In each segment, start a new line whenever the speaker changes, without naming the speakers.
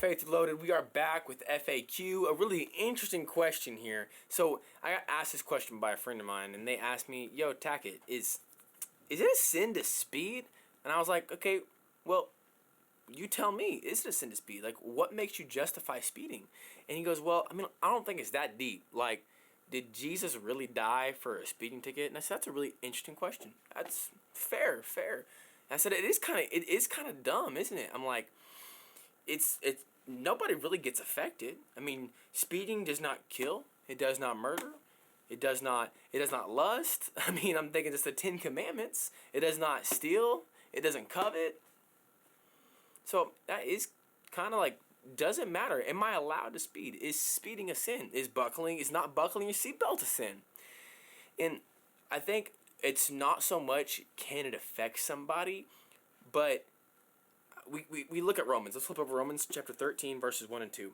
Faith Loaded? We are back with FAQ, a really interesting question here. So I got asked this question by a friend of mine, and they asked me, "Yo, Tackett, is it a sin to speed?" And I was like, "Okay, well, you tell me. Is it a sin to speed? Like, what makes you justify speeding?" And he goes, "Well, I mean, I don't think it's that deep. Like, did Jesus really die for a speeding ticket?" And I said, "That's a really interesting question. That's fair." And I said, it is kind of dumb, isn't it?" I'm like, it's nobody really gets affected. I mean, speeding does not kill. It does not murder. It does not lust. I mean, I'm thinking just the 10 Commandments. It does not steal. It doesn't covet. So that is kind of like, doesn't matter. Am I allowed to speed? Is speeding a sin? Is not buckling your seatbelt a sin? And I think it's not so much can it affect somebody, but we look at Romans. Let's flip over Romans chapter 13, verses 1 and 2.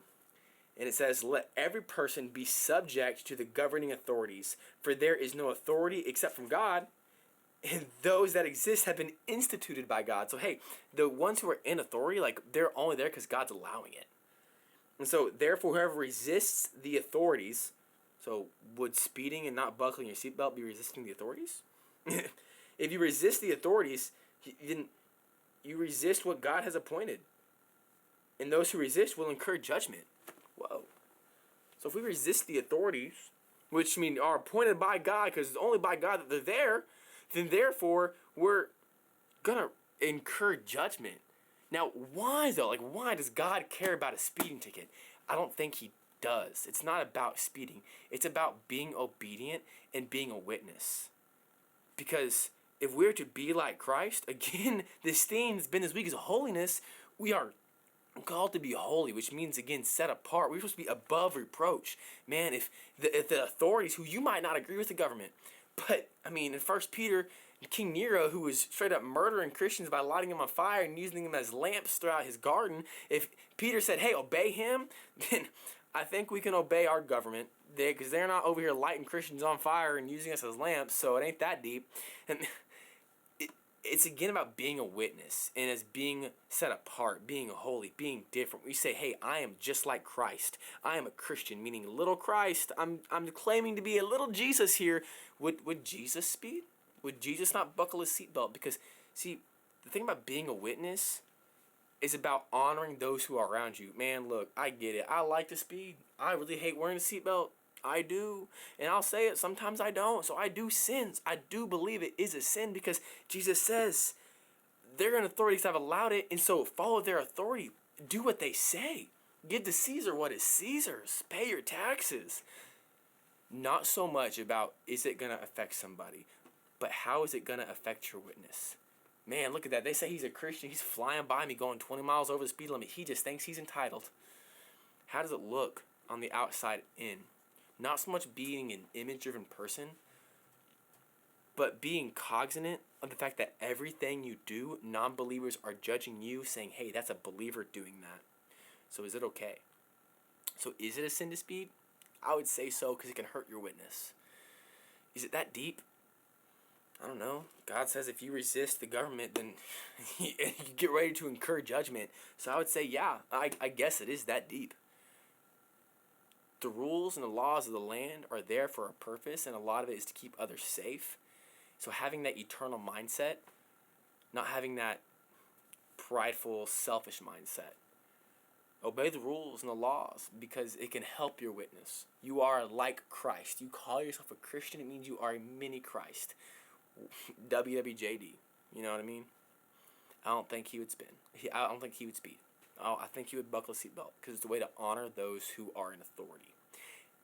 And it says, "Let every person be subject to the governing authorities, for there is no authority except from God, and those that exist have been instituted by God." So, hey, the ones who are in authority, like, they're only there because God's allowing it. And so, therefore, whoever resists the authorities, so would speeding and not buckling your seatbelt be resisting the authorities? If you resist the authorities, then you resist what God has appointed. And those who resist will incur judgment. Whoa. So if we resist the authorities, which mean are appointed by God, because it's only by God that they're there, then therefore we're gonna incur judgment. Now, why though? Like, why does God care about a speeding ticket? I don't think he does. It's not about speeding. It's about being obedient and being a witness. Because if we're to be like Christ, again, this theme that's been this week is holiness. We are called to be holy, which means, again, set apart. We're supposed to be above reproach. Man, if the authorities, who you might not agree with the government, but, I mean, in 1 Peter, King Nero, who was straight up murdering Christians by lighting them on fire and using them as lamps throughout his garden, if Peter said, hey, obey him, then I think we can obey our government, because they're not over here lighting Christians on fire and using us as lamps, so it ain't that deep. And it's again about being a witness and as being set apart, being holy, being different. We say, hey, I am just like Christ. I am a Christian, meaning little Christ. I'm claiming to be a little Jesus here. Would Jesus speed? Would Jesus not buckle his seatbelt? Because, see, the thing about being a witness is about honoring those who are around you. Man, look, I get it. I like to speed. I really hate wearing a seatbelt. I do. And I'll say it, sometimes I don't. So I do sins. I do believe it is a sin because Jesus says their authorities have allowed it, and so follow their authority. Do what they say. Give to Caesar what is Caesar's. Pay your taxes. Not so much about is it going to affect somebody, but how is it going to affect your witness? Man, look at that. They say he's a Christian. He's flying by me going 20 miles over the speed limit. He just thinks he's entitled. How does it look on the outside in? Not so much being an image-driven person, but being cognizant of the fact that everything you do, non-believers are judging you, saying, hey, that's a believer doing that. So is it okay? So is it a sin to speed? I would say so, because it can hurt your witness. Is it that deep? I don't know. God says if you resist the government, then you get ready to incur judgment. So I would say, yeah, I guess it is that deep. The rules and the laws of the land are there for a purpose, and a lot of it is to keep others safe. So having that eternal mindset, not having that prideful, selfish mindset. Obey the rules and the laws because it can help your witness. You are like Christ. You call yourself a Christian, it means you are a mini Christ. WWJD. You know what I mean? I don't think he would spin. I don't think he would speed. I think he would buckle a seatbelt because it's a way to honor those who are in authority.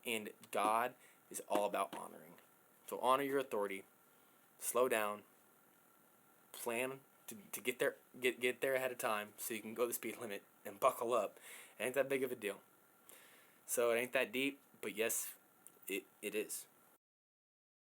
And God is all about honoring. So honor your authority. Slow down. Plan to get there ahead of time so you can go the speed limit and buckle up. It ain't that big of a deal. So it ain't that deep, but yes, it is.